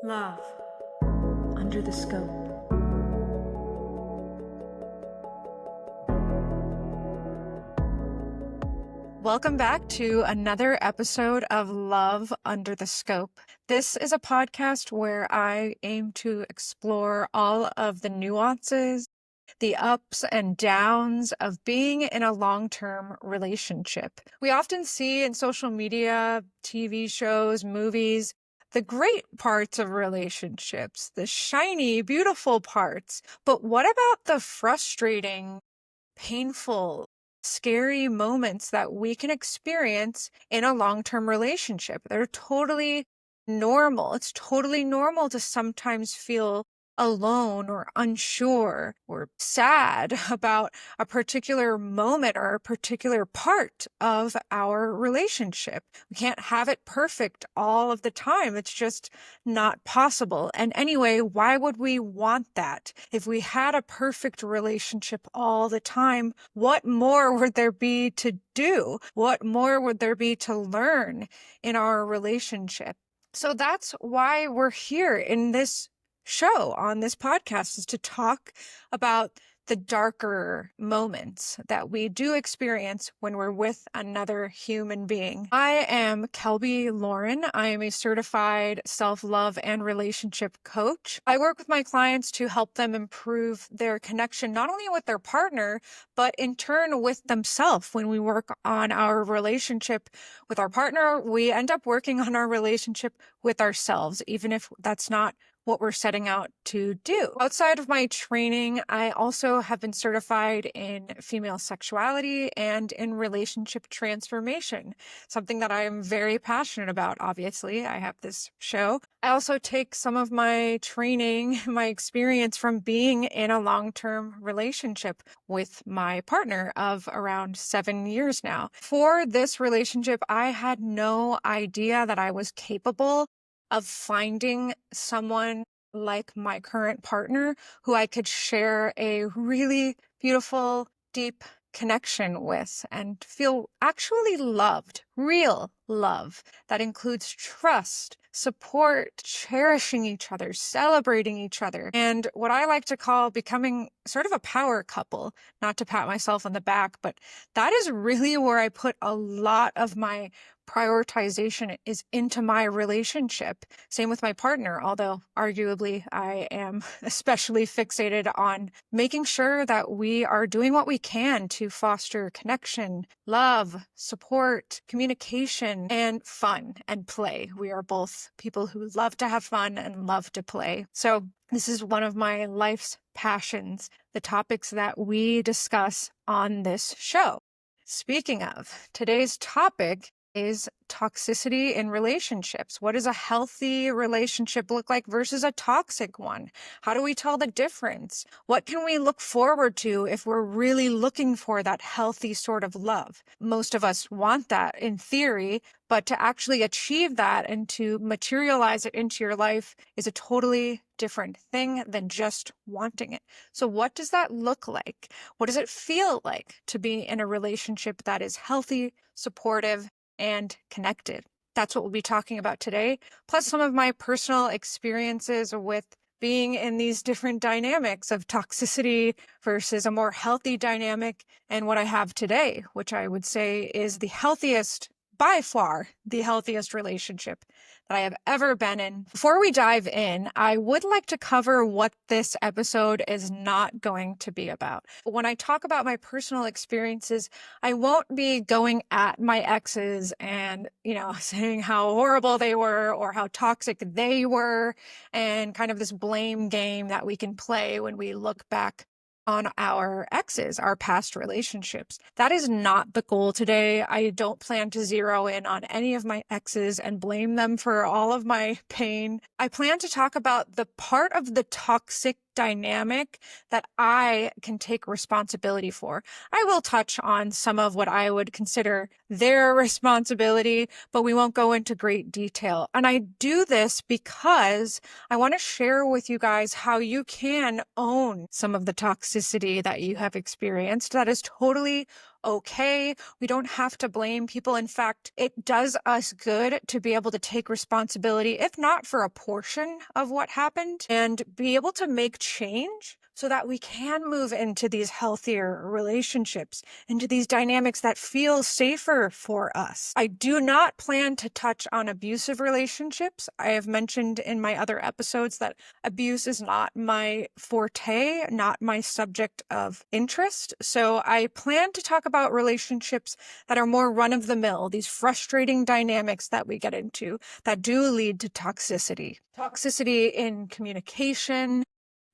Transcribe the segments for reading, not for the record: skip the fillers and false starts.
Love. Under the scope. Welcome back to another episode of Love Under the Scope. This is a podcast where I aim to explore all of the nuances, the ups and downs of being in a long-term relationship. We often see in social media, TV shows, movies, the great parts of relationships, the shiny, beautiful parts. But what about the frustrating, painful, scary moments that we can experience in a long-term relationship? They're totally normal. It's totally normal to sometimes feel alone or unsure or sad about a particular moment or a particular part of our relationship. We can't have it perfect all of the time. It's just not possible. And anyway, why would we want that? If we had a perfect relationship all the time, what more would there be to do? What more would there be to learn in our relationship? So that's why we're here in this show on this podcast, is to talk about the darker moments that we do experience when we're with another human being. I am Kelby Lauren. I am a certified self-love and relationship coach. I work with my clients to help them improve their connection, not only with their partner, but in turn with themselves. When we work on our relationship with our partner, we end up working on our relationship with ourselves, even if that's not what we're setting out to do. Outside of my training, I also have been certified in female sexuality and in relationship transformation, something that I am very passionate about. Obviously, I have this show. I also take some of my training, my experience from being in a long-term relationship with my partner of around 7 years now. For this relationship, I had no idea that I was capable of finding someone like my current partner who I could share a really beautiful, deep connection with and feel actually loved, real love that includes trust, support, cherishing each other, celebrating each other, and what I like to call becoming sort of a power couple. Not to pat myself on the back, but that is really where I put a lot of my prioritization is into my relationship. Same with my partner, although arguably I am especially fixated on making sure that we are doing what we can to foster connection, love, support, communication, and fun and play. We are both people who love to have fun and love to play. So this is one of my life's passions, the topics that we discuss on this show. Speaking of, today's topic is toxicity in relationships. What does a healthy relationship look like versus a toxic one? How do we tell the difference? What can we look forward to if we're really looking for that healthy sort of love? Most of us want that in theory, but to actually achieve that and to materialize it into your life is a totally different thing than just wanting it. So what does that look like? What does it feel like to be in a relationship that is healthy, supportive, and connected? That's what we'll be talking about today, plus some of my personal experiences with being in these different dynamics of toxicity versus a more healthy dynamic, and what I have today, which I would say is the healthiest, by far the healthiest relationship that I have ever been in. Before we dive in, I would like to cover what this episode is not going to be about. When I talk about my personal experiences, I won't be going at my exes and, saying how horrible they were or how toxic they were, and kind of this blame game that we can play when we look back on our exes, our past relationships. That is not the goal today. I don't plan to zero in on any of my exes and blame them for all of my pain. I plan to talk about the part of the toxic dynamic that I can take responsibility for. I will touch on some of what I would consider their responsibility, but we won't go into great detail. And I do this because I want to share with you guys how you can own some of the toxicity that you have experienced that is totally okay. We don't have to blame people. In fact, it does us good to be able to take responsibility, if not for a portion of what happened, and be able to make change so that we can move into these healthier relationships, into these dynamics that feel safer for us. I do not plan to touch on abusive relationships. I have mentioned in my other episodes that abuse is not my forte, not my subject of interest. So I plan to talk about relationships that are more run-of-the-mill, these frustrating dynamics that we get into that do lead to toxicity. Toxicity in communication,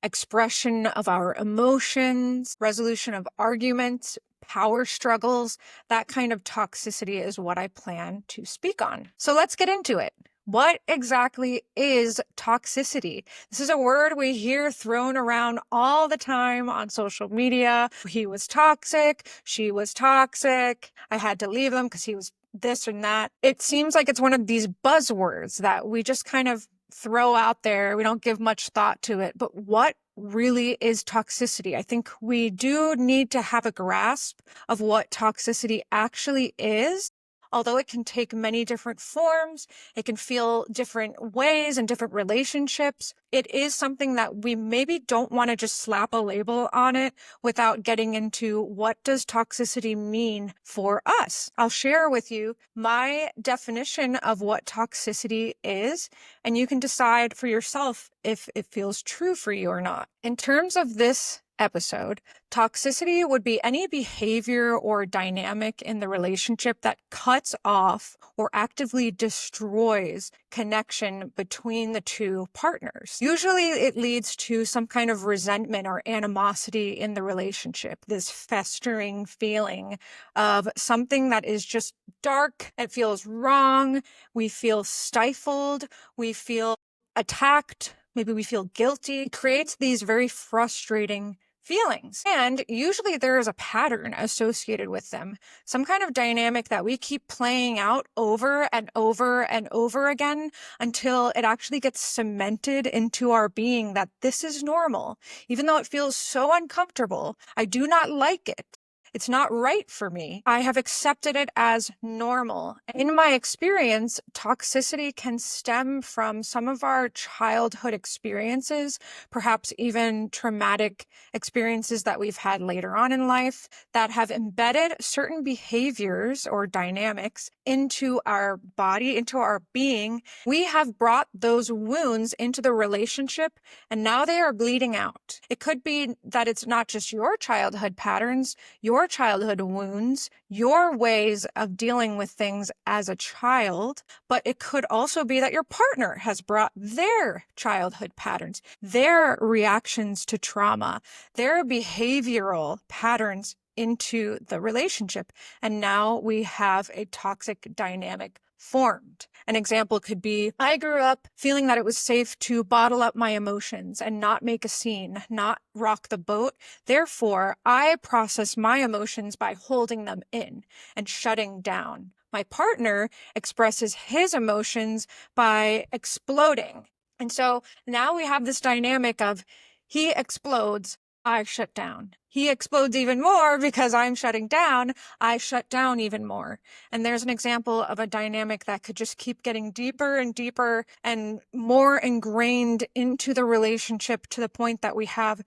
expression of our emotions, resolution of arguments, power struggles. That kind of toxicity is what I plan to speak on. So let's get into it. What exactly is toxicity? This is a word we hear thrown around all the time on social media. He was toxic. She was toxic. I had to leave him because he was this and that. It seems like it's one of these buzzwords that we just kind of throw out there. We don't give much thought to it. But what really is toxicity? I think we do need to have a grasp of what toxicity actually is. Although it can take many different forms, it can feel different ways in different relationships. It is something that we maybe don't want to just slap a label on it without getting into what does toxicity mean for us. I'll share with you my definition of what toxicity is, and you can decide for yourself if it feels true for you or not. In terms of this episode, toxicity would be any behavior or dynamic in the relationship that cuts off or actively destroys connection between the two partners. Usually it leads to some kind of resentment or animosity in the relationship, this festering feeling of something that is just dark, it feels wrong, we feel stifled, we feel attacked, maybe we feel guilty. It creates these very frustrating feelings. And usually there is a pattern associated with them, some kind of dynamic that we keep playing out over and over and over again until it actually gets cemented into our being that this is normal. Even though it feels so uncomfortable, I do not like it. It's not right for me. I have accepted it as normal. In my experience, toxicity can stem from some of our childhood experiences, perhaps even traumatic experiences that we've had later on in life that have embedded certain behaviors or dynamics into our body, into our being. We have brought those wounds into the relationship and now they are bleeding out. It could be that it's not just your childhood patterns, your childhood wounds, your ways of dealing with things as a child, but it could also be that your partner has brought their childhood patterns, their reactions to trauma, their behavioral patterns into the relationship. And now we have a toxic dynamic formed. An example could be, I grew up feeling that it was safe to bottle up my emotions and not make a scene, not rock the boat. Therefore, I process my emotions by holding them in and shutting down. My partner expresses his emotions by exploding. And so now we have this dynamic of he explodes, I shut down. He explodes even more because I'm shutting down. I shut down even more. And there's an example of a dynamic that could just keep getting deeper and deeper and more ingrained into the relationship to the point that we have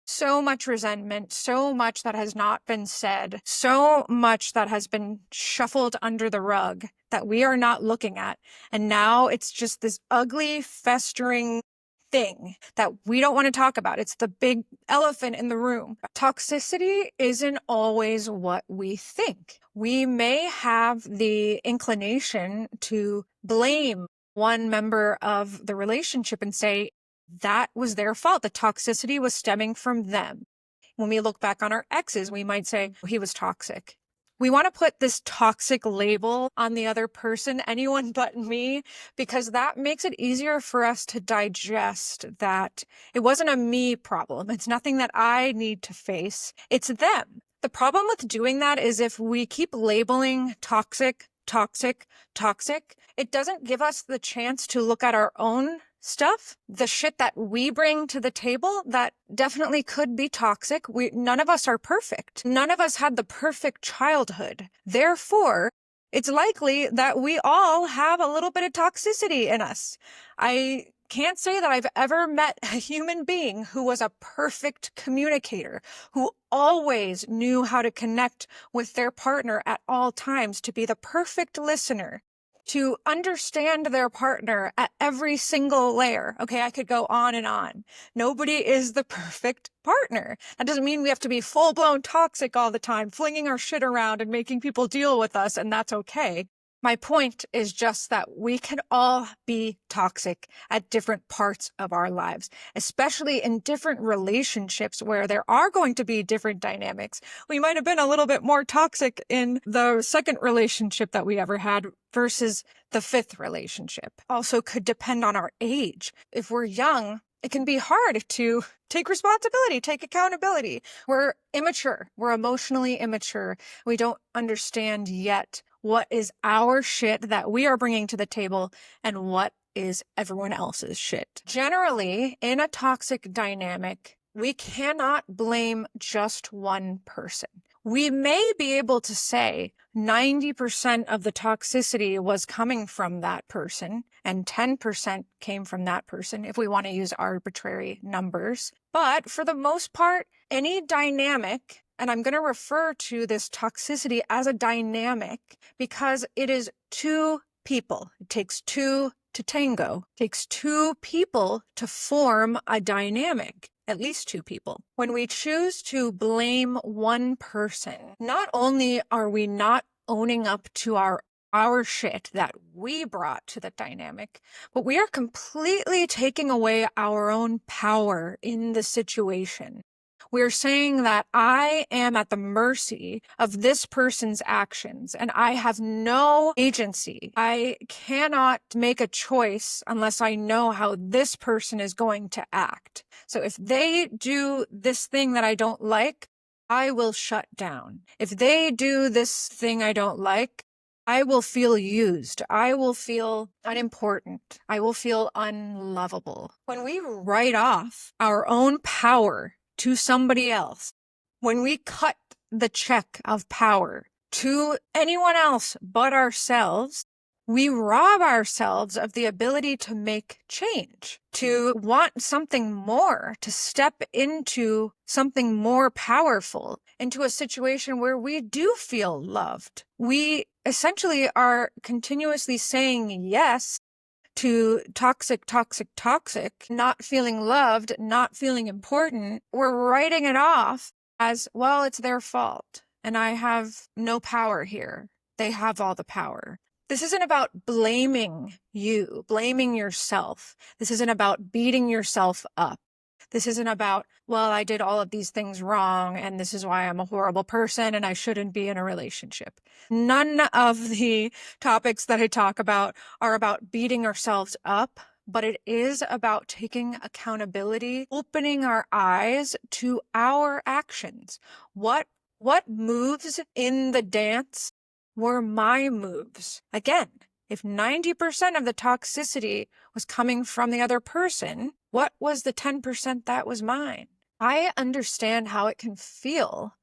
so much resentment, so much that has not been said, so much that has been shuffled under the rug that we are not looking at. And now it's just this ugly, festering thing that we don't want to talk about. It's the big elephant in the room. Toxicity isn't always what we think. We may have the inclination to blame one member of the relationship and say that was their fault. The toxicity was stemming from them. When we look back on our exes, we might say he was toxic. We want to put this toxic label on the other person, anyone but me, because that makes it easier for us to digest that it wasn't a me problem. It's nothing that I need to face. It's them. The problem with doing that is if we keep labeling toxic, toxic, toxic, it doesn't give us the chance to look at our own stuff, the shit that we bring to the table that definitely could be toxic. None of us are perfect. None of us had the perfect childhood. Therefore, it's likely that we all have a little bit of toxicity in us. I can't say that I've ever met a human being who was a perfect communicator, who always knew how to connect with their partner at all times, to be the perfect listener, to understand their partner at every single layer. Okay, I could go on and on. Nobody is the perfect partner. That doesn't mean we have to be full-blown toxic all the time, flinging our shit around and making people deal with us, and that's okay. My point is just that we can all be toxic at different parts of our lives, especially in different relationships where there are going to be different dynamics. We might have been a little bit more toxic in the second relationship that we ever had versus the fifth relationship. Also could depend on our age. If we're young, it can be hard to take responsibility, take accountability. We're immature. We're emotionally immature. We don't understand yet what is our shit that we are bringing to the table and what is everyone else's shit. Generally, in a toxic dynamic, we cannot blame just one person. We may be able to say 90% of the toxicity was coming from that person and 10% came from that person, if we want to use arbitrary numbers. But for the most part, any dynamic, and I'm going to refer to this toxicity as a dynamic because it is two people. It takes two to tango. It takes two people to form a dynamic. At least two people. When we choose to blame one person, not only are we not owning up to our shit that we brought to the dynamic, but we are completely taking away our own power in the situation. We're saying that I am at the mercy of this person's actions and I have no agency. I cannot make a choice unless I know how this person is going to act. So if they do this thing that I don't like, I will shut down. If they do this thing I don't like, I will feel used. I will feel unimportant. I will feel unlovable. When we write off our own power to somebody else, when we cut the check of power to anyone else but ourselves, we rob ourselves of the ability to make change, to want something more, to step into something more powerful, into a situation where we do feel loved. We essentially are continuously saying yes to toxic, not feeling loved, not feeling important. We're writing it off as, well, it's their fault and I have no power here. They have all the power. This isn't about blaming you, blaming yourself. This isn't about beating yourself up. This isn't about, well, I did all of these things wrong and this is why I'm a horrible person and I shouldn't be in a relationship. None of the topics that I talk about are about beating ourselves up, but it is about taking accountability, opening our eyes to our actions. What moves in the dance were my moves? Again, if 90% of the toxicity was coming from the other person, what was the 10% that was mine? I understand how it can feel,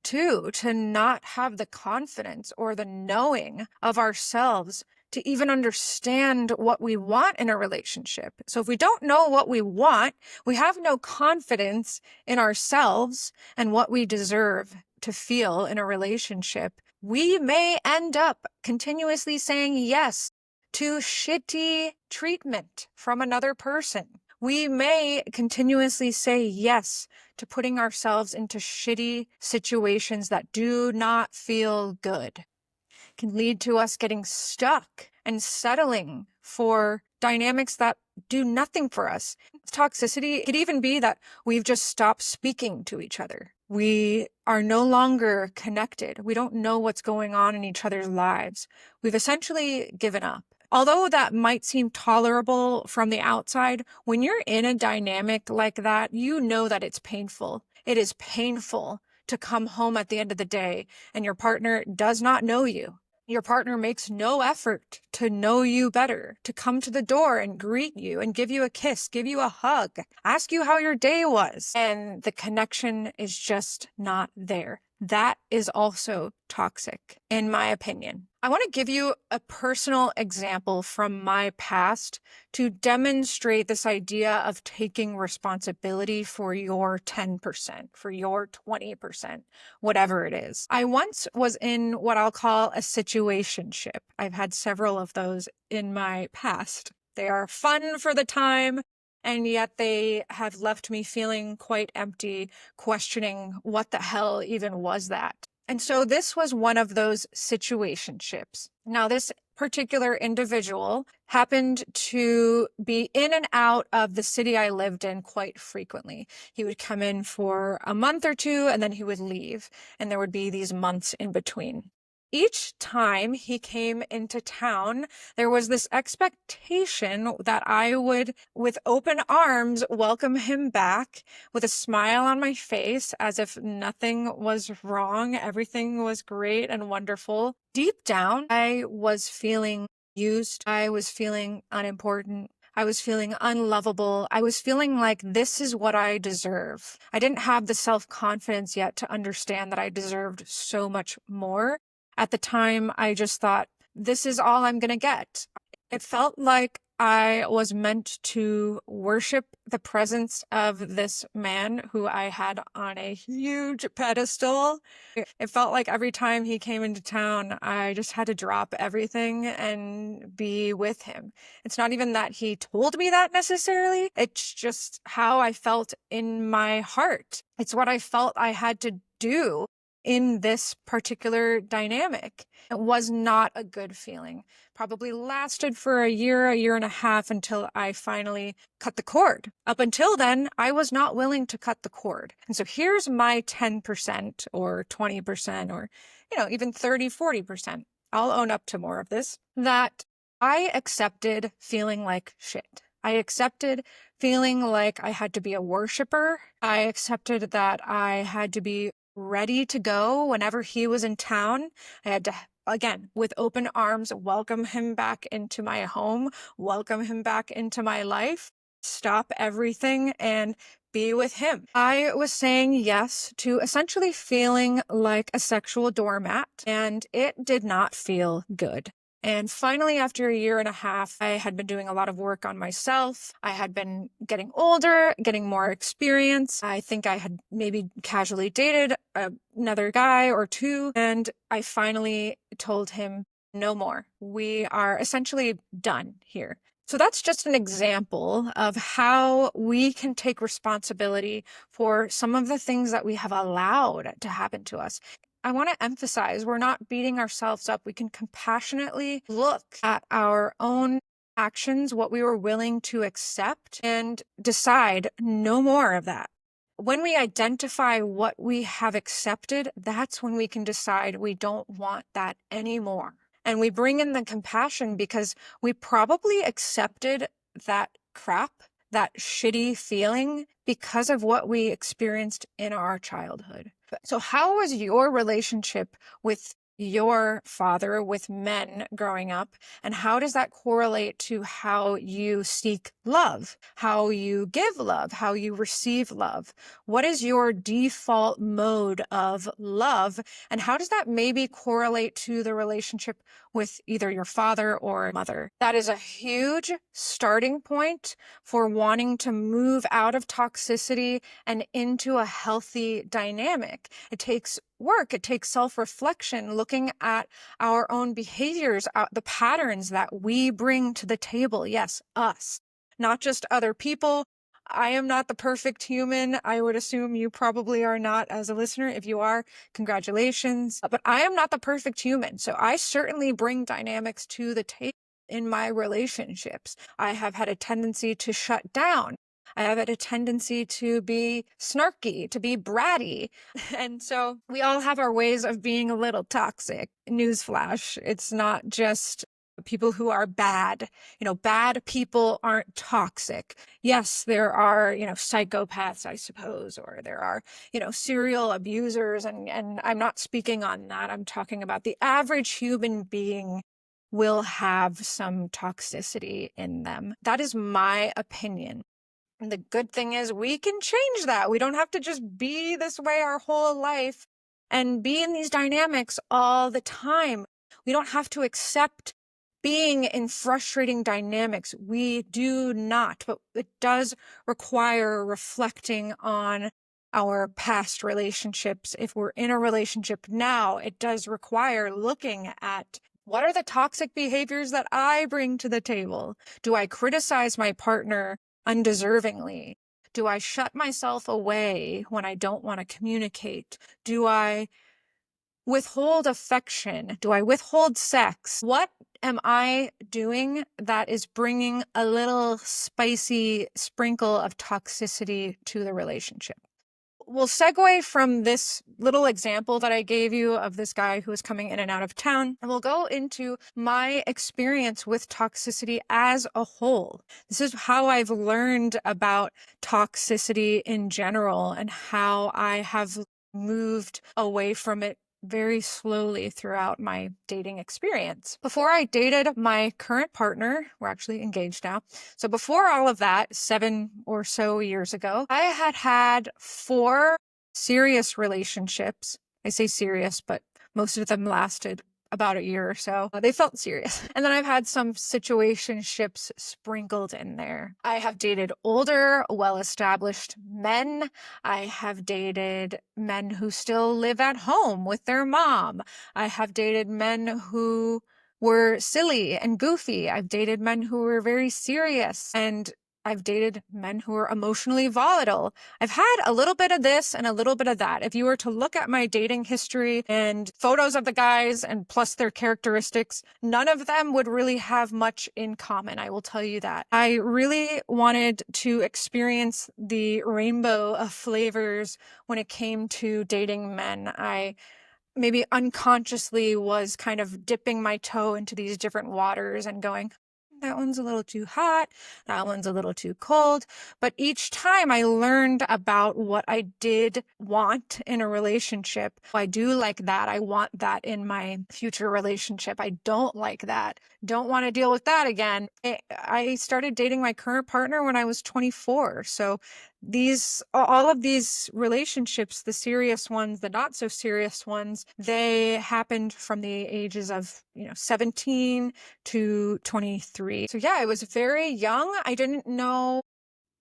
too, to not have the confidence or the knowing of ourselves to even understand what we want in a relationship. So if we don't know what we want, we have no confidence in ourselves and what we deserve to feel in a relationship. We may end up continuously saying yes to shitty treatment from another person. We may continuously say yes to putting ourselves into shitty situations that do not feel good. It can lead to us getting stuck and settling for dynamics that do nothing for us. Toxicity could even be that we've just stopped speaking to each other. We are no longer connected. We don't know what's going on in each other's lives. We've essentially given up. Although that might seem tolerable from the outside, when you're in a dynamic like that, you know that it's painful. It is painful to come home at the end of the day and your partner does not know you. Your partner makes no effort to know you better, to come to the door and greet you and give you a kiss, give you a hug, ask you how your day was. And the connection is just not there. That is also toxic, in my opinion. I want to give you a personal example from my past to demonstrate this idea of taking responsibility for your 10%, for your 20%, whatever it is. I once was in what I'll call a situationship. I've had several of those in my past. They are fun for the time, and yet they have left me feeling quite empty, questioning what the hell even was that. And so this was one of those situationships. Now, this particular individual happened to be in and out of the city I lived in quite frequently. He would come in for a month or two and then he would leave, and there would be these months in between. Each time he came into town, there was this expectation that I would, with open arms, welcome him back with a smile on my face as if nothing was wrong, everything was great and wonderful. Deep down, I was feeling used. I was feeling unimportant. I was feeling unlovable. I was feeling like this is what I deserve. I didn't have the self-confidence yet to understand that I deserved so much more. At the time, I just thought, this is all I'm going to get. It felt like I was meant to worship the presence of this man who I had on a huge pedestal. It felt like every time he came into town, I just had to drop everything and be with him. It's not even that he told me that necessarily. It's just how I felt in my heart. It's what I felt I had to do in this particular dynamic. It was not a good feeling. Probably lasted for a year and a half until I finally cut the cord. Up until then, I was not willing to cut the cord. And so here's my 10% or 20% or, even 30, 40%. I'll own up to more of this. That I accepted feeling like shit. I accepted feeling like I had to be a worshiper. I accepted that I had to be ready to go whenever he was in town. I had to, again, with open arms, welcome him back into my home, welcome him back into my life, stop everything and be with him. I was saying yes to essentially feeling like a sexual doormat, and it did not feel good. And finally, after a year and a half, I had been doing a lot of work on myself. I had been getting older, getting more experience. I think I had maybe casually dated another guy or two. And I finally told him, no more. We are essentially done here. So that's just an example of how we can take responsibility for some of the things that we have allowed to happen to us. I want to emphasize we're not beating ourselves up. We can compassionately look at our own actions, what we were willing to accept, and decide no more of that. When we identify what we have accepted, that's when we can decide we don't want that anymore. And we bring in the compassion because we probably accepted that crap, that shitty feeling because of what we experienced in our childhood. So how was your relationship with your father, with men growing up? And how does that correlate to how you seek love, how you give love, how you receive love? What is your default mode of love? And how does that maybe correlate to the relationship with either your father or mother? That is a huge starting point for wanting to move out of toxicity and into a healthy dynamic. It takes work. It takes self-reflection, looking at our own behaviors, the patterns that we bring to the table. Yes, us, not just other people. I am not the perfect human. I would assume you probably are not as a listener. If you are, congratulations. But I am not the perfect human. So I certainly bring dynamics to the table in my relationships. I have had a tendency to shut down. I have had a tendency to be snarky, to be bratty. And so we all have our ways of being a little toxic. Newsflash, it's not just people who are bad. Bad people aren't toxic. Yes, there are, psychopaths, I suppose, or there are, serial abusers. And I'm not speaking on that. I'm talking about the average human being will have some toxicity in them. That is my opinion. And the good thing is we can change that. We don't have to just be this way our whole life and be in these dynamics all the time. We don't have to accept being in frustrating dynamics. We do not, but it does require reflecting on our past relationships. If we're in a relationship now, it does require looking at what are the toxic behaviors that I bring to the table? Do I criticize my partner undeservingly? Do I shut myself away when I don't want to communicate? Do I withhold affection? Do I withhold sex? What am I doing that is bringing a little spicy sprinkle of toxicity to the relationship? We'll segue from this little example that I gave you of this guy who was coming in and out of town, and we'll go into my experience with toxicity as a whole. This is how I've learned about toxicity in general and how I have moved away from it very slowly throughout my dating experience. Before I dated my current partner, we're actually engaged now. So before all of that, 7 or so years ago, I had 4 serious relationships. I say serious, but most of them lasted about a year or so. They felt serious. And then I've had some situationships sprinkled in there. I have dated older, well-established men. I have dated men who still live at home with their mom. I have dated men who were silly and goofy. I've dated men who were very serious, and I've dated men who are emotionally volatile. I've had a little bit of this and a little bit of that. If you were to look at my dating history and photos of the guys and plus their characteristics, none of them would really have much in common. I will tell you that. I really wanted to experience the rainbow of flavors when it came to dating men. I maybe unconsciously was kind of dipping my toe into these different waters and going, that one's a little too hot, that one's a little too cold. But each time I learned about what I did want in a relationship. I do like that. I want that in my future relationship. I don't like that. Don't want to deal with that again. I started dating my current partner when I was 24. So all of these relationships, the serious ones, the not so serious ones, they happened from the ages of, 17 to 23. So yeah, I was very young. I didn't know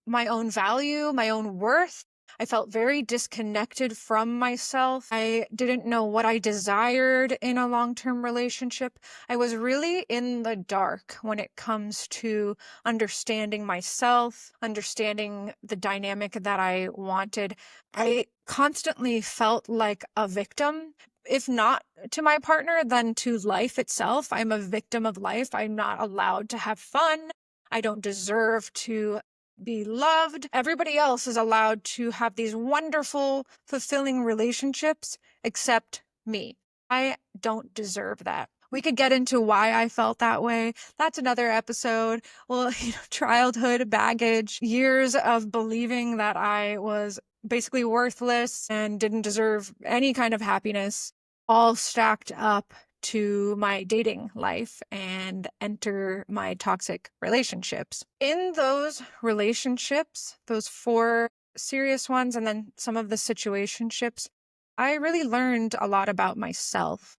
my own value, my own worth. I felt very disconnected from myself. I didn't know what I desired in a long-term relationship. I was really in the dark when it comes to understanding myself, understanding the dynamic that I wanted. I constantly felt like a victim. If not to my partner, then to life itself. I'm a victim of life. I'm not allowed to have fun. I don't deserve to be loved. Everybody else is allowed to have these wonderful, fulfilling relationships except me. I don't deserve that. We could get into why I felt that way. That's another episode. Well, childhood baggage, years of believing that I was basically worthless and didn't deserve any kind of happiness, all stacked up to my dating life and enter my toxic relationships. In those relationships, those 4 serious ones, and then some of the situationships, I really learned a lot about myself.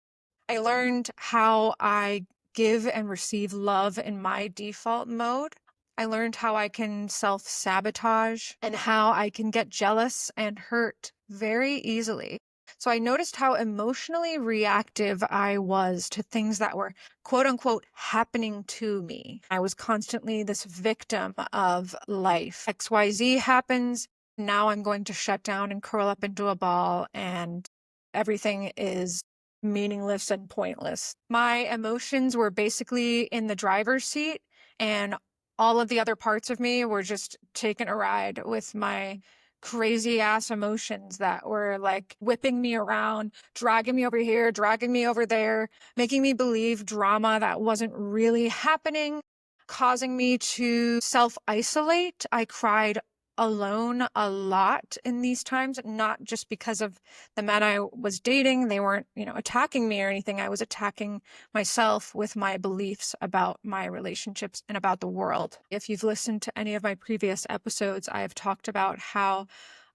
I learned how I give and receive love in my default mode. I learned how I can self-sabotage and how I can get jealous and hurt very easily. So I noticed how emotionally reactive I was to things that were quote unquote happening to me. I was constantly this victim of life. XYZ happens. Now I'm going to shut down and curl up into a ball, and everything is meaningless and pointless. My emotions were basically in the driver's seat, and all of the other parts of me were just taking a ride with my crazy ass emotions that were like whipping me around, dragging me over here, dragging me over there, making me believe drama that wasn't really happening, causing me to self-isolate. I cried alone a lot in these times, not just because of the men I was dating. They weren't, attacking me or anything. I was attacking myself with my beliefs about my relationships and about the world. If you've listened to any of my previous episodes, I have talked about how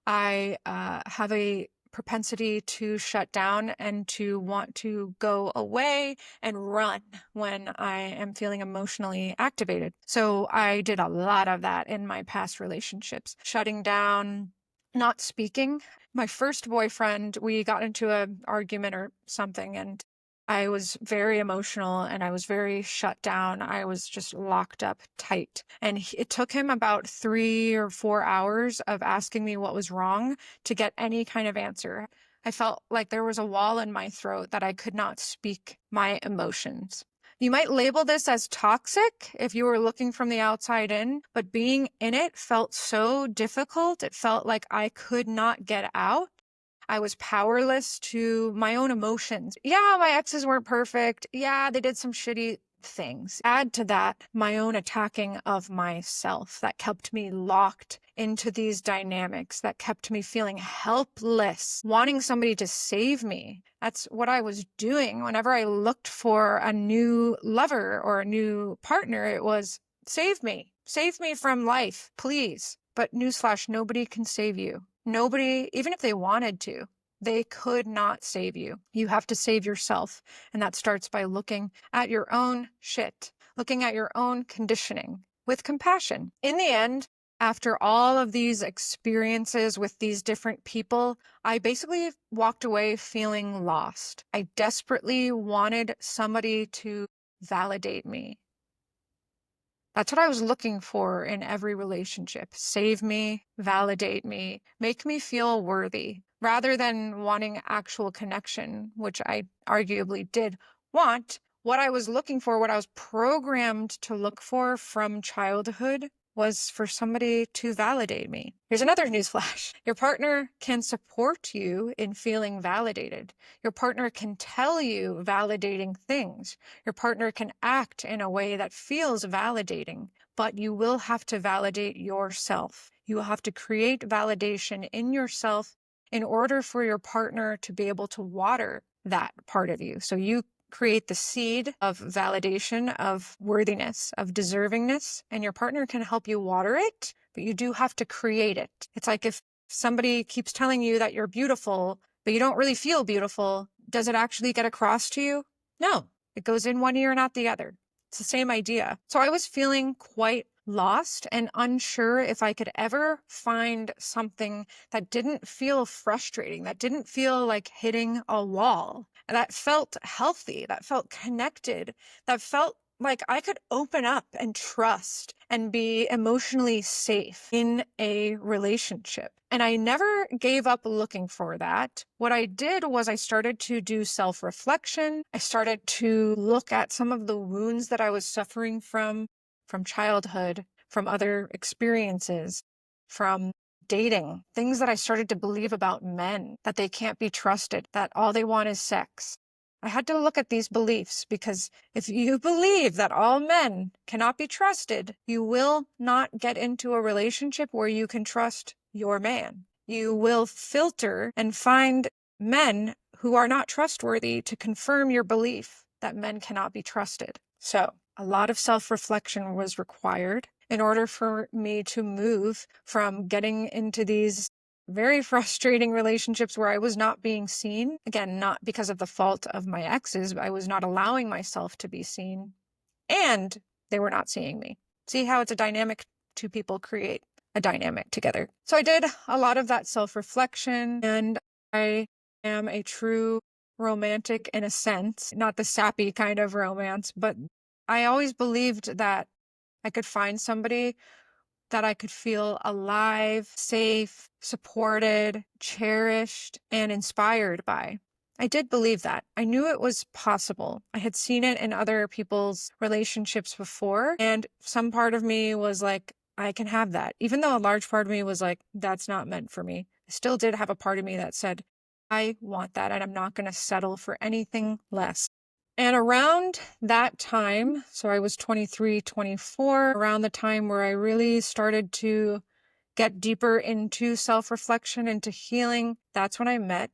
I have a propensity to shut down and to want to go away and run when I am feeling emotionally activated. So I did a lot of that in my past relationships, shutting down, not speaking. My first boyfriend, we got into an argument or something, and I was very emotional and I was very shut down. I was just locked up tight. And it took him about 3 or 4 hours of asking me what was wrong to get any kind of answer. I felt like there was a wall in my throat that I could not speak my emotions. You might label this as toxic if you were looking from the outside in, but being in it felt so difficult. It felt like I could not get out. I was powerless to my own emotions. Yeah, my exes weren't perfect. Yeah, they did some shitty things. Add to that my own attacking of myself that kept me locked into these dynamics, that kept me feeling helpless, wanting somebody to save me. That's what I was doing whenever I looked for a new lover or a new partner. It was save me from life, please. But newsflash, nobody can save you. Nobody, even if they wanted to, they could not save you. You have to save yourself. And that starts by looking at your own shit, looking at your own conditioning with compassion. In the end, after all of these experiences with these different people, I basically walked away feeling lost. I desperately wanted somebody to validate me. That's what I was looking for in every relationship. Save me, validate me, make me feel worthy, rather than wanting actual connection, which I arguably did want. What I was looking for, what I was programmed to look for from childhood, was for somebody to validate me. Here's another newsflash. Your partner can support you in feeling validated. Your partner can tell you validating things. Your partner can act in a way that feels validating, but you will have to validate yourself. You will have to create validation in yourself in order for your partner to be able to water that part of you. So you create the seed of validation, of worthiness, of deservingness, and your partner can help you water it, but you do have to create it. It's like if somebody keeps telling you that you're beautiful, but you don't really feel beautiful, does it actually get across to you? No, it goes in one ear and out the other. It's the same idea. So I was feeling quite lost and unsure if I could ever find something that didn't feel frustrating, that didn't feel like hitting a wall, that felt healthy, that felt connected, that felt like I could open up and trust and be emotionally safe in a relationship. And I never gave up looking for that. What I did was I started to do self-reflection. I started to look at some of the wounds that I was suffering from childhood, from other experiences, from dating, things that I started to believe about men, that they can't be trusted, that all they want is sex. I had to look at these beliefs because if you believe that all men cannot be trusted, you will not get into a relationship where you can trust your man. You will filter and find men who are not trustworthy to confirm your belief that men cannot be trusted. So a lot of self-reflection was required in order for me to move from getting into these very frustrating relationships where I was not being seen. Again, not because of the fault of my exes, but I was not allowing myself to be seen. And they were not seeing me. See how it's a dynamic? Two people create a dynamic together. So I did a lot of that self-reflection, and I am a true romantic in a sense, not the sappy kind of romance, but I always believed that I could find somebody that I could feel alive, safe, supported, cherished, and inspired by. I did believe that. I knew it was possible. I had seen it in other people's relationships before, and some part of me was like, I can have that. Even though a large part of me was like, that's not meant for me, I still did have a part of me that said, I want that and I'm not going to settle for anything less. And around that time, so I was 23, 24, around the time where I really started to get deeper into self-reflection, into healing, that's when I met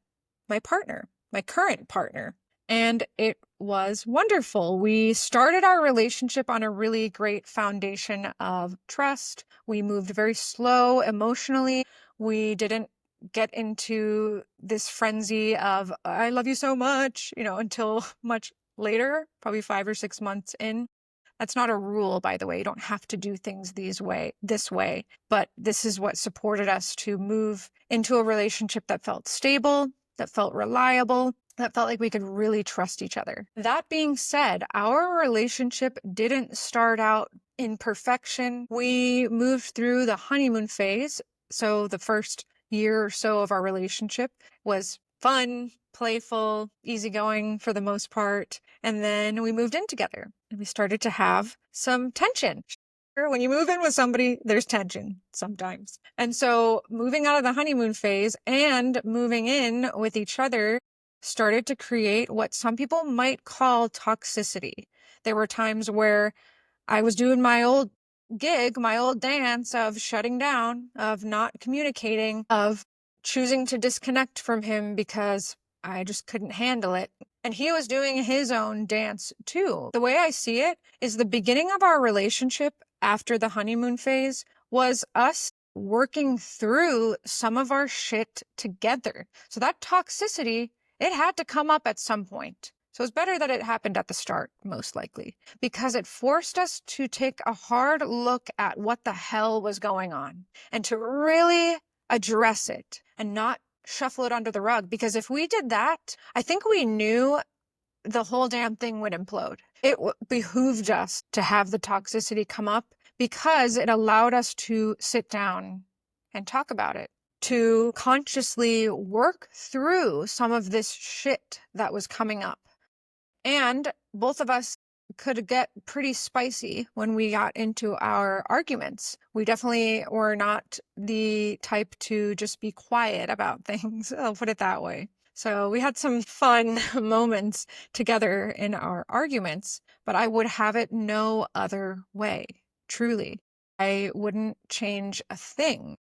my partner, my current partner. And it was wonderful. We started our relationship on a really great foundation of trust. We moved very slow emotionally. We didn't get into this frenzy of, I love you so much, until much later, probably 5 or 6 months in. That's not a rule, by the way. You don't have to do things this way, but this is what supported us to move into a relationship that felt stable, that felt reliable, that felt like we could really trust each other. That being said, our relationship didn't start out in perfection. We moved through the honeymoon phase. So the first year or so of our relationship was fun, playful, easygoing for the most part. And then we moved in together and we started to have some tension. When you move in with somebody, there's tension sometimes. And so moving out of the honeymoon phase and moving in with each other started to create what some people might call toxicity. There were times where I was doing my old gig, my old dance of shutting down, of not communicating, of choosing to disconnect from him because I just couldn't handle it. And he was doing his own dance too. The way I see it is the beginning of our relationship after the honeymoon phase was us working through some of our shit together. So that toxicity, it had to come up at some point. So it's better that it happened at the start, most likely, because it forced us to take a hard look at what the hell was going on and to really address it and not shuffle it under the rug. Because if we did that, I think we knew the whole damn thing would implode. It behooved us to have the toxicity come up because it allowed us to sit down and talk about it, to consciously work through some of this shit that was coming up. And both of us could get pretty spicy when we got into our arguments. We definitely were not the type to just be quiet about things. I'll put it that way. So we had some fun moments together in our arguments, but I would have it no other way. Truly, I wouldn't change a thing.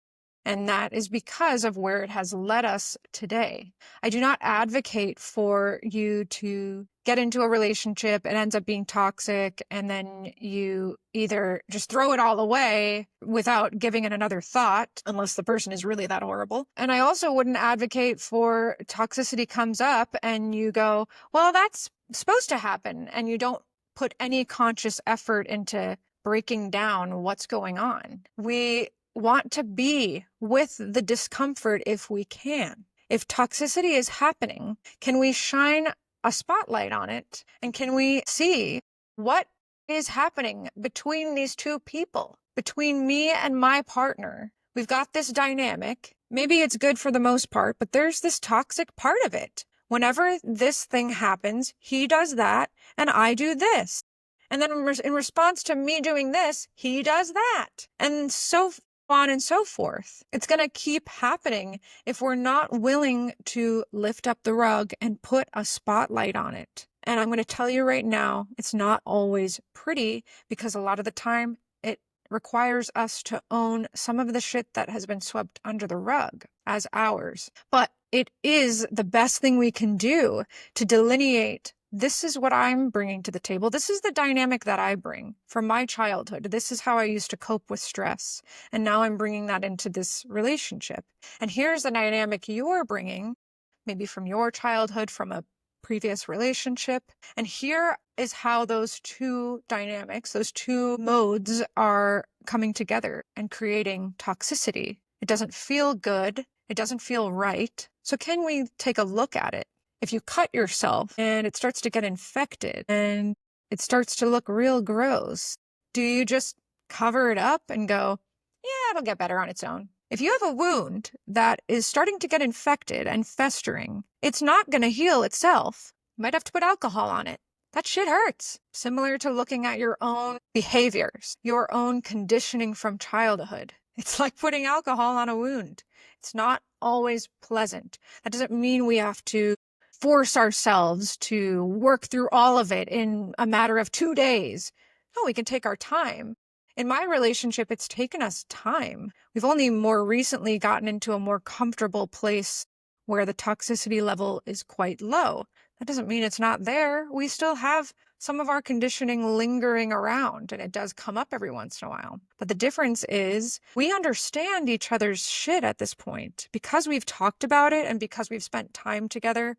And that is because of where it has led us today. I do not advocate for you to get into a relationship, it ends up being toxic, and then you either just throw it all away without giving it another thought, unless the person is really that horrible. And I also wouldn't advocate for toxicity comes up and you go, well, that's supposed to happen, and you don't put any conscious effort into breaking down what's going on. We want to be with the discomfort if we can. If toxicity is happening, can we shine a spotlight on it? And can we see what is happening between these two people, between me and my partner? We've got this dynamic. Maybe it's good for the most part, but there's this toxic part of it. Whenever this thing happens, he does that and I do this. And then in response to me doing this, he does that. And so on and so forth. It's going to keep happening if we're not willing to lift up the rug and put a spotlight on it. And I'm going to tell you right now, it's not always pretty because a lot of the time it requires us to own some of the shit that has been swept under the rug as ours. But it is the best thing we can do to delineate, this is what I'm bringing to the table. This is the dynamic that I bring from my childhood. This is how I used to cope with stress. And now I'm bringing that into this relationship. And here's the dynamic you're bringing, maybe from your childhood, from a previous relationship. And here is how those two dynamics, those two modes are coming together and creating toxicity. It doesn't feel good. It doesn't feel right. So can we take a look at it? If you cut yourself and it starts to get infected and it starts to look real gross, do you just cover it up and go, yeah, it'll get better on its own? If you have a wound that is starting to get infected and festering, it's not going to heal itself. You might have to put alcohol on it. that shit hurts. Similar to looking at your own behaviors, your own conditioning from childhood. It's like putting alcohol on a wound. It's not always pleasant. That doesn't mean we have to force ourselves to work through all of it in a matter of 2 days. No, we can take our time. In my relationship, it's taken us time. We've only more recently gotten into a more comfortable place where the toxicity level is quite low. That doesn't mean it's not there. We still have some of our conditioning lingering around, and it does come up every once in a while. But the difference is we understand each other's shit at this point because we've talked about it and because we've spent time together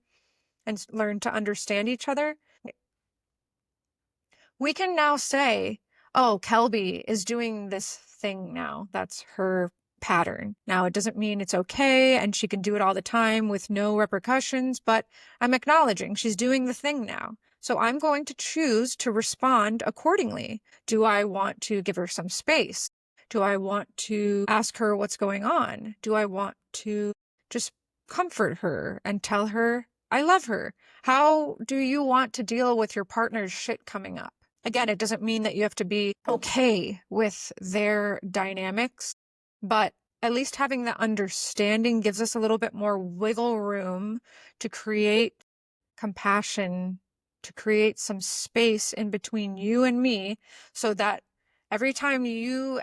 and learned to understand each other. We can now say, oh, Kelby is doing this thing now. That's her pattern. Now, it doesn't mean it's okay and she can do it all the time with no repercussions, but I'm acknowledging she's doing the thing now. So I'm going to choose to respond accordingly. Do I want to give her some space? Do I want to ask her what's going on? Do I want to just comfort her and tell her I love her? How do you want to deal with your partner's shit coming up? Again, it doesn't mean that you have to be okay with their dynamics, but at least having the understanding gives us a little bit more wiggle room to create compassion, to create some space in between you and me so that every time you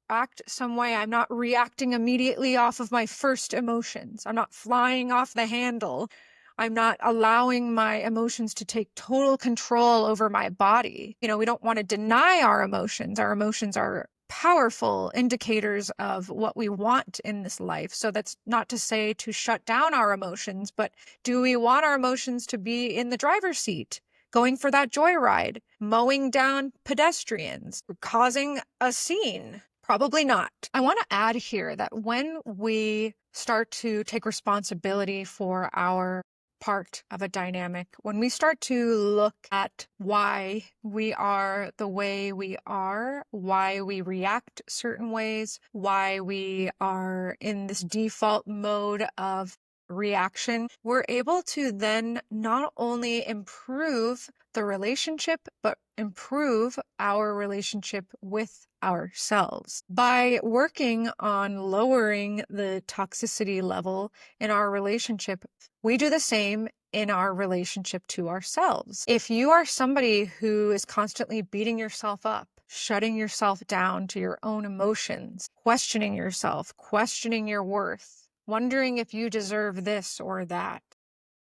act some way, I'm not reacting immediately off of my first emotions. I'm not flying off the handle. I'm not allowing my emotions to take total control over my body. We don't want to deny our emotions. Our emotions are powerful indicators of what we want in this life. So that's not to say to shut down our emotions, but do we want our emotions to be in the driver's seat, going for that joyride, mowing down pedestrians, causing a scene? Probably not. I want to add here that when we start to take responsibility for our part of a dynamic, when we start to look at why we are the way we are, why we react certain ways, why we are in this default mode of reaction, we're able to then not only improve the relationship, but improve our relationship with ourselves. By working on lowering the toxicity level in our relationship, we do the same in our relationship to ourselves. If you are somebody who is constantly beating yourself up, shutting yourself down to your own emotions, questioning yourself, questioning your worth, wondering if you deserve this or that,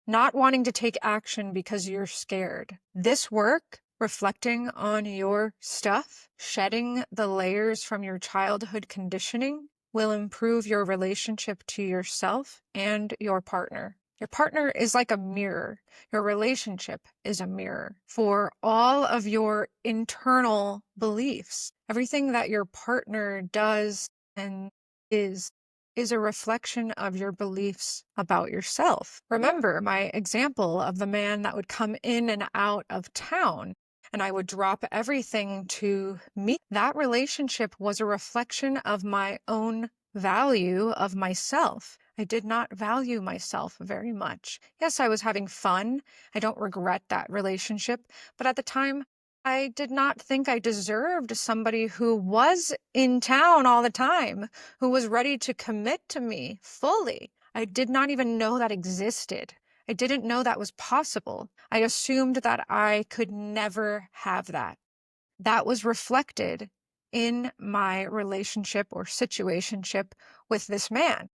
not wanting to take action because you're scared. This work, reflecting on your stuff, shedding the layers from your childhood conditioning, will improve your relationship to yourself and your partner. Your partner is like a mirror. Your relationship is a mirror for all of your internal beliefs. Everything that your partner does and is a reflection of your beliefs about yourself. Remember my example of the man that would come in and out of town and I would drop everything to meet. That relationship was a reflection of my own value of myself. I did not value myself very much. Yes, I was having fun. I don't regret that relationship, but at the time, I did not think I deserved somebody who was in town all the time, who was ready to commit to me fully. I did not even know that existed. I didn't know that was possible. I assumed that I could never have that. That was reflected in my relationship or situationship with this man.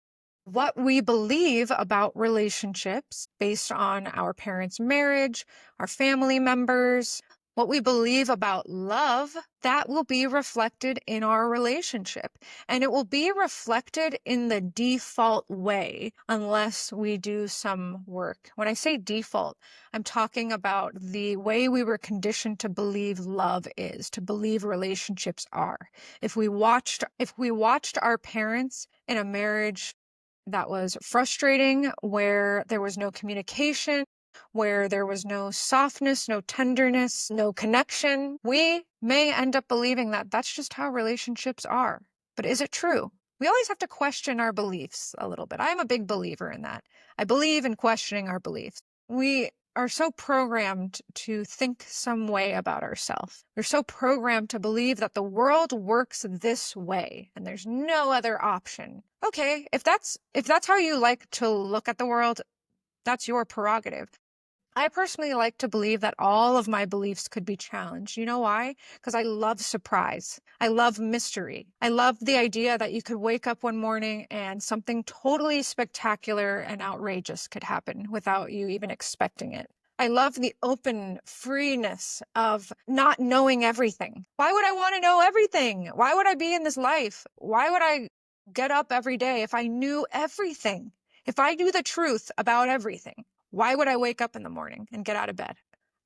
What we believe about relationships based on our parents' marriage, our family members, what we believe about love, that will be reflected in our relationship. And it will be reflected in the default way unless we do some work. When I say default, I'm talking about the way we were conditioned to believe love is, to believe relationships are. If we watched our parents in a marriage that was frustrating, where there was no communication, where there was no softness, no tenderness, no connection, we may end up believing that that's just how relationships are. But is it true? We always have to question our beliefs a little bit. I'm a big believer in that. I believe in questioning our beliefs. We are so programmed to think some way about ourselves. We're so programmed to believe that the world works this way and there's no other option. Okay, if that's how you like to look at the world, that's your prerogative. I personally like to believe that all of my beliefs could be challenged. You know why? Because I love surprise. I love mystery. I love the idea that you could wake up one morning and something totally spectacular and outrageous could happen without you even expecting it. I love the open freeness of not knowing everything. Why would I want to know everything? Why would I be in this life? Why would I get up every day if I knew everything? If I knew the truth about everything? Why would I wake up in the morning and get out of bed?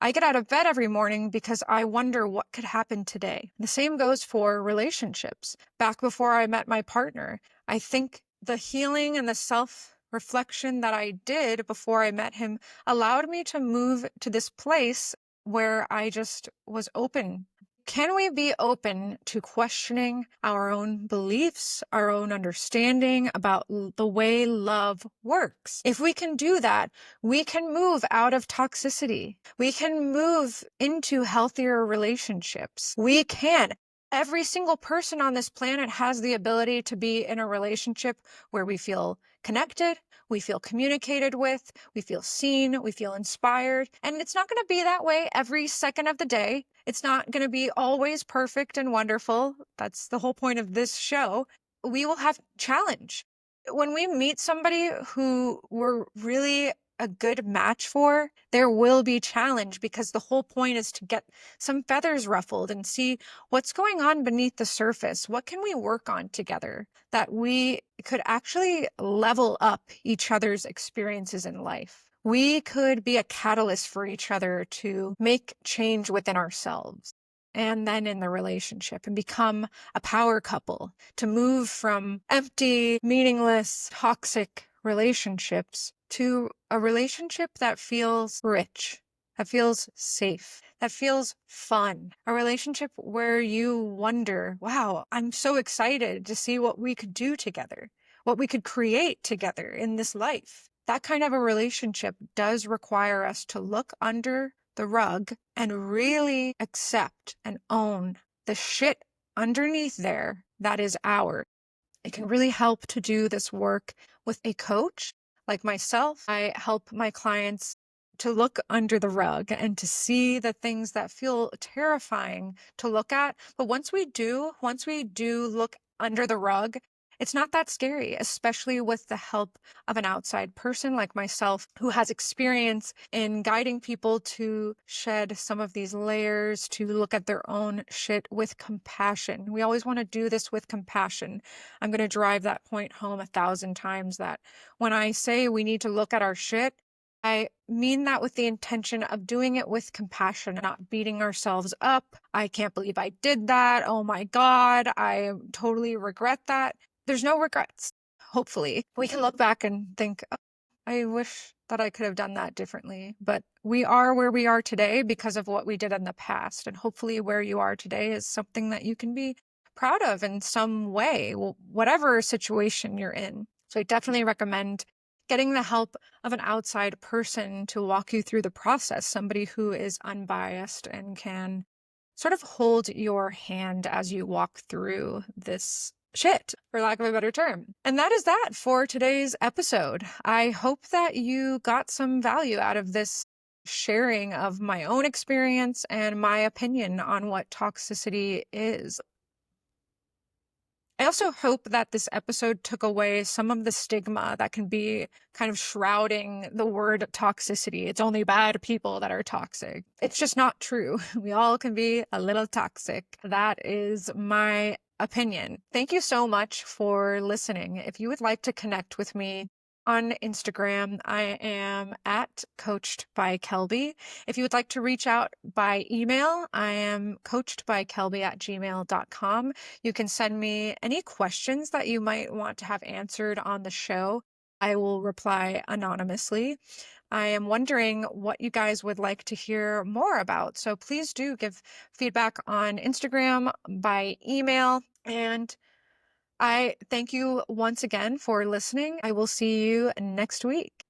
I get out of bed every morning because I wonder what could happen today. The same goes for relationships. Back before I met my partner, I think the healing and the self-reflection that I did before I met him allowed me to move to this place where I just was open. Can we be open to questioning our own beliefs, our own understanding about the way love works? If we can do that, we can move out of toxicity. We can move into healthier relationships. We can. Every single person on this planet has the ability to be in a relationship where we feel connected, we feel communicated with, we feel seen, we feel inspired. And it's not going to be that way every second of the day. It's not going to be always perfect and wonderful. That's the whole point of this show. We will have challenge. When we meet somebody who we're really a good match for, there will be challenge because the whole point is to get some feathers ruffled and see what's going on beneath the surface. What can we work on together that we could actually level up each other's experiences in life? We could be a catalyst for each other to make change within ourselves and then in the relationship and become a power couple, to move from empty, meaningless, toxic relationships to a relationship that feels rich, that feels safe, that feels fun. A relationship where you wonder, wow, I'm so excited to see what we could do together, what we could create together in this life. That kind of a relationship does require us to look under the rug and really accept and own the shit underneath there that is ours. It can really help to do this work with a coach like myself. I help my clients to look under the rug and to see the things that feel terrifying to look at. But once we do look under the rug, it's not that scary, especially with the help of an outside person like myself who has experience in guiding people to shed some of these layers, to look at their own shit with compassion. We always want to do this with compassion. I'm going to drive that point home 1,000 times that when I say we need to look at our shit, I mean that with the intention of doing it with compassion, not beating ourselves up. I can't believe I did that. Oh my God, I totally regret that. There's no regrets. Hopefully, we can look back and think, oh, I wish that I could have done that differently. But we are where we are today because of what we did in the past. And hopefully where you are today is something that you can be proud of in some way, whatever situation you're in. So I definitely recommend getting the help of an outside person to walk you through the process, somebody who is unbiased and can sort of hold your hand as you walk through this shit, for lack of a better term. And that is that for today's episode. I hope that you got some value out of this sharing of my own experience and my opinion on what toxicity is. I also hope that this episode took away some of the stigma that can be kind of shrouding the word toxicity. It's only bad people that are toxic. It's just not true. We all can be a little toxic. That is my opinion. Thank you so much for listening. If you would like to connect with me on Instagram, I am at Coached by Kelby. If you would like to reach out by email, I am coachedbykelby@gmail.com. You can send me any questions that you might want to have answered on the show. I will reply anonymously. I am wondering what you guys would like to hear more about. So please do give feedback on Instagram, by email, and I thank you once again for listening. I will see you next week.